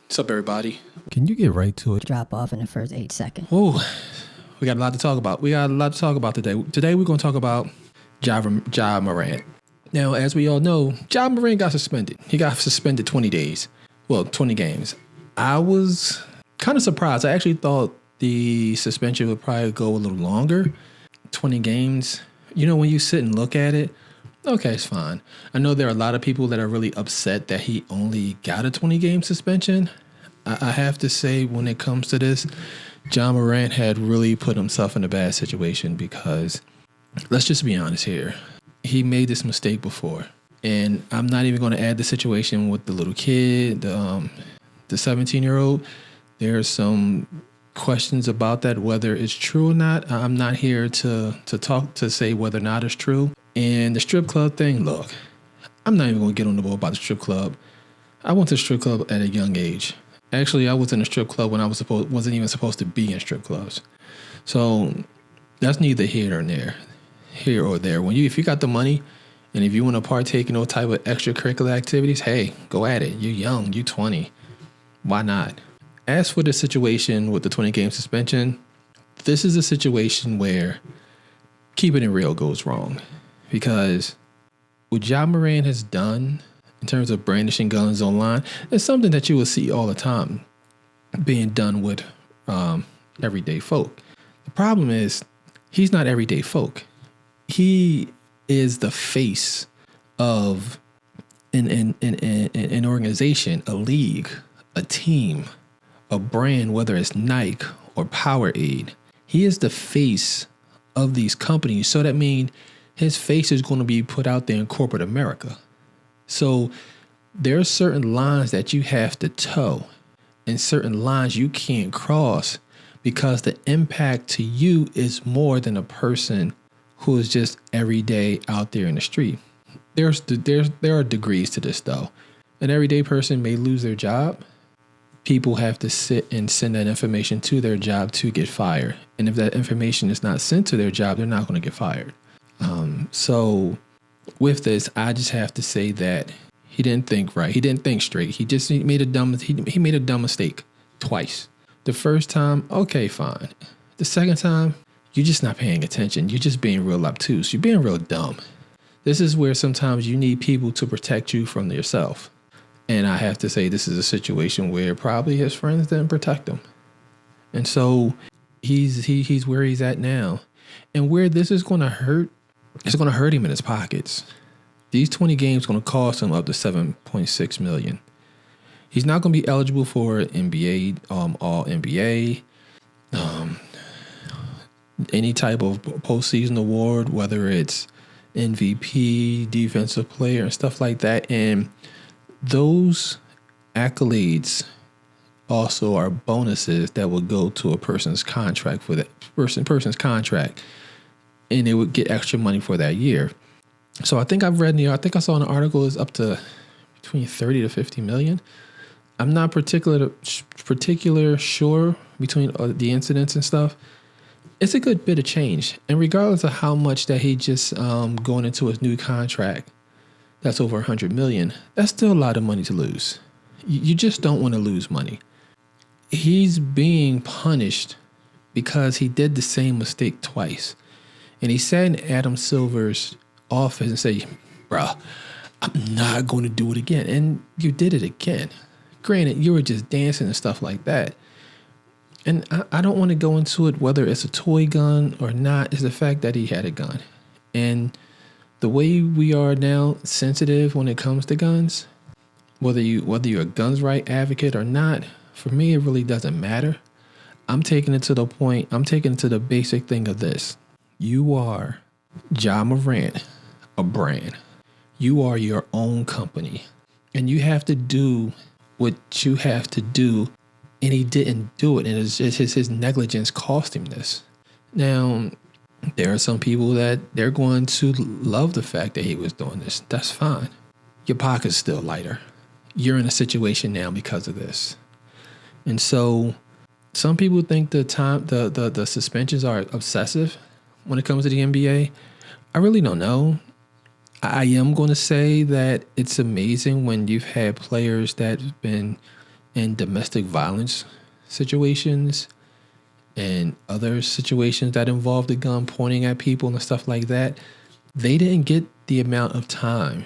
What's up, everybody? Can you get right to it? Drop off in the first 8 seconds. Oh, we got a lot to talk about. Today. Today, we're going to talk about Ja Morant. Now, as we all know, Ja Morant got suspended. He got suspended 20 days. Well, 20 games. I was kind of surprised. I actually thought the suspension would probably go a little longer. 20 games. You know, when you sit and look at it, okay, it's fine. I know there are a lot of people that are really upset that he only got a 20-game suspension. I have to say, when it comes to this, Ja Morant had really put himself in a bad situation because, let's just be honest here, he made this mistake before. And I'm not even going to add the situation with the little kid, the 17-year-old. There's some questions about that, whether it's true or not. I'm not here to say whether or not it's true. And the strip club thing, look, I'm not even going to get on the ball about the strip club. I went to the strip club at a young age. Actually, I was in a strip club when I wasn't even supposed to be in strip clubs. So that's neither here or there. If you got the money and if you want to partake in those type of extracurricular activities, hey, go at it. You're young, you're 20. Why not? As for the situation with the 20-game suspension, this is a situation where keeping it real goes wrong. Because what Ja Morant has done in terms of brandishing guns online, it's something that you will see all the time being done with everyday folk. The problem is he's not everyday folk. He is the face of an organization, a league, a team, a brand, whether it's Nike or Powerade. He is the face of these companies. So that means his face is going to be put out there in corporate America. So there are certain lines that you have to toe and certain lines you can't cross because the impact to you is more than a person who is just every day out there in the street. There are degrees to this, though. An everyday person may lose their job. People have to sit and send that information to their job to get fired. And if that information is not sent to their job, they're not going to get fired. So with this, I just have to say that he didn't think right. He didn't think straight. He made a dumb mistake twice. The first time, okay, fine. The second time, you're just not paying attention. You're just being real obtuse. You're being real dumb. This is where sometimes you need people to protect you from yourself. And I have to say, this is a situation where probably his friends didn't protect him. And so he's where he's at now. And where this is going to hurt, it's going to hurt him in his pockets. These 20 games are going to cost him up to $7.6 million. He's not going to be eligible for NBA, All NBA, any type of postseason award, whether it's MVP, defensive player, and stuff like that. And those accolades also are bonuses that will go to a person's contract for that person's contract, and they would get extra money for that year. So I think I saw an article is up to between 30 to 50 million. I'm not particular sure between the incidents and stuff. It's a good bit of change. And regardless of how much that he just going into his new contract, that's over 100 million. That's still a lot of money to lose. You just don't want to lose money. He's being punished because he did the same mistake twice. And he sat in Adam Silver's office and said, bruh, I'm not going to do it again. And you did it again. Granted, you were just dancing and stuff like that. And I don't want to go into it whether it's a toy gun or not. It's the fact that he had a gun. And the way we are now sensitive when it comes to guns, whether you're a guns right advocate or not, for me, it really doesn't matter. I'm taking it to the basic thing of this. You are Ja Morant, a brand. You are your own company. And you have to do what you have to do. And he didn't do it. And it's just his negligence cost him this. Now, there are some people that they're going to love the fact that he was doing this. That's fine. Your pocket's still lighter. You're in a situation now because of this. And so some people think the suspensions are obsessive when it comes to the NBA. I really don't know. I am going to say that it's amazing when you've had players that have been in domestic violence situations and other situations that involve the gun pointing at people and stuff like that, they didn't get the amount of time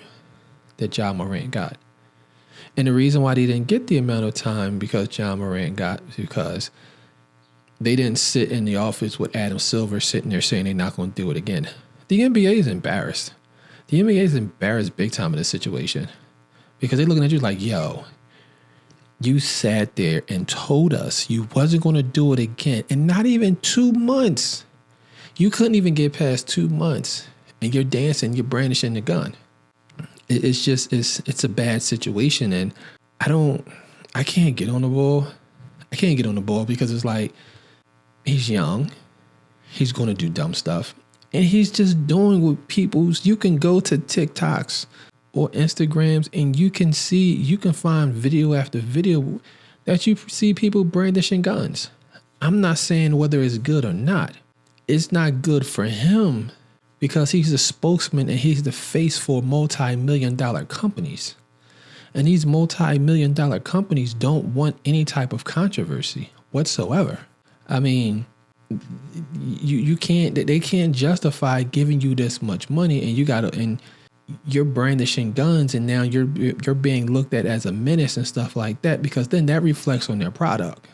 that Ja Morant got. And the reason why they didn't get the amount of time because Ja Morant got is because they didn't sit in the office with Adam Silver sitting there saying they're not going to do it again. The NBA is embarrassed. The NBA is embarrassed big time in this situation because they're looking at you like, yo, you sat there and told us you wasn't going to do it again. And not even 2 months. You couldn't even get past 2 months. And you're dancing, you're brandishing the gun. It's a bad situation. And I can't get on the ball. I can't get on the ball because it's like, he's young. He's going to do dumb stuff. And he's just doing what you can go to TikToks or Instagrams and you can find video after video that you see people brandishing guns. I'm not saying whether it's good or not. It's not good for him because he's a spokesman and he's the face for multi-million-dollar companies. And these multi-million-dollar companies don't want any type of controversy whatsoever. I mean, they can't justify giving you this much money and you're brandishing guns and now you're being looked at as a menace and stuff like that because then that reflects on their product.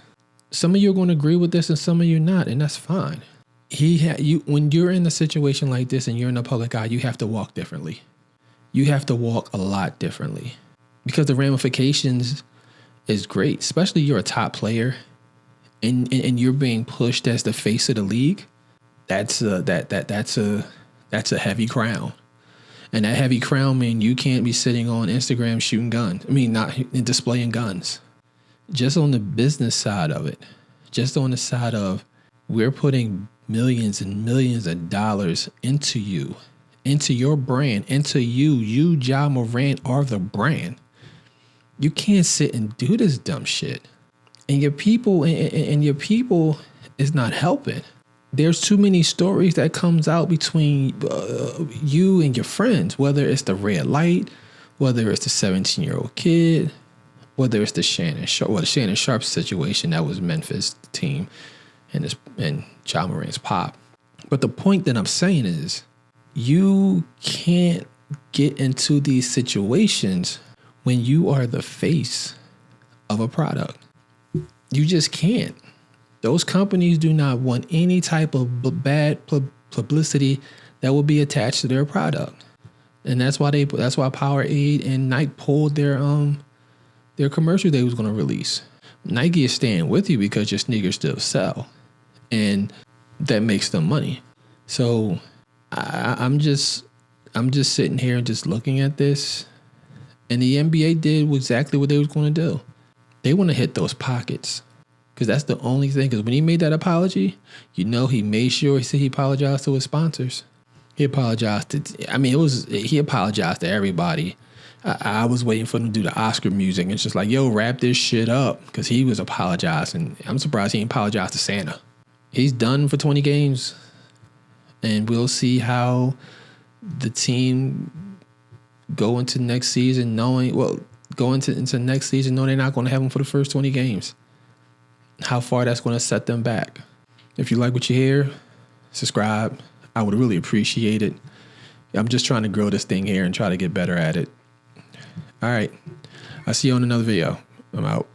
Some of you are going to agree with this and some of you not, and that's fine. When you're in a situation like this and you're in the public eye, you have to walk differently. You have to walk a lot differently because the ramifications is great, especially you're a top player and you're being pushed as the face of the league. That's a heavy crown. And that heavy crown means you can't be sitting on Instagram shooting guns. I mean, not displaying guns. Just on the business side of it, just on the side of we're putting millions and millions of dollars into you, into your brand, into you. You, Ja Morant, are the brand. You can't sit and do this dumb shit. And your people is not helping. There's too many stories that comes out between you and your friends, whether it's the red light, whether it's the 17-year-old kid, whether it's the Shannon Sharp situation that was Memphis team and Ja Morant's pop. But the point that I'm saying is you can't get into these situations when you are the face of a product. You just can't. Those companies do not want any type of bad publicity that will be attached to their product, and that's why Powerade and Nike pulled their commercial they was going to release. Nike is staying with you because your sneakers still sell, and that makes them money. So I'm just sitting here and just looking at this, and the NBA did exactly what they was going to do. They want to hit those pockets. Because that's the only thing. Because when he made that apology, he made sure he apologized to his sponsors. He apologized he apologized to everybody. I was waiting for him to do the Oscar music. And it's just like, yo, wrap this shit up. Because he was apologizing. I'm surprised he didn't apologize to Santa. He's done for 20 games. And we'll see how the team go into next season knowing they're not going to have him for the first 20 games. How far that's going to set them back. If you like what you hear, subscribe. I would really appreciate it. I'm just trying to grow this thing here and try to get better at it. All right. I'll see you on another video. I'm out.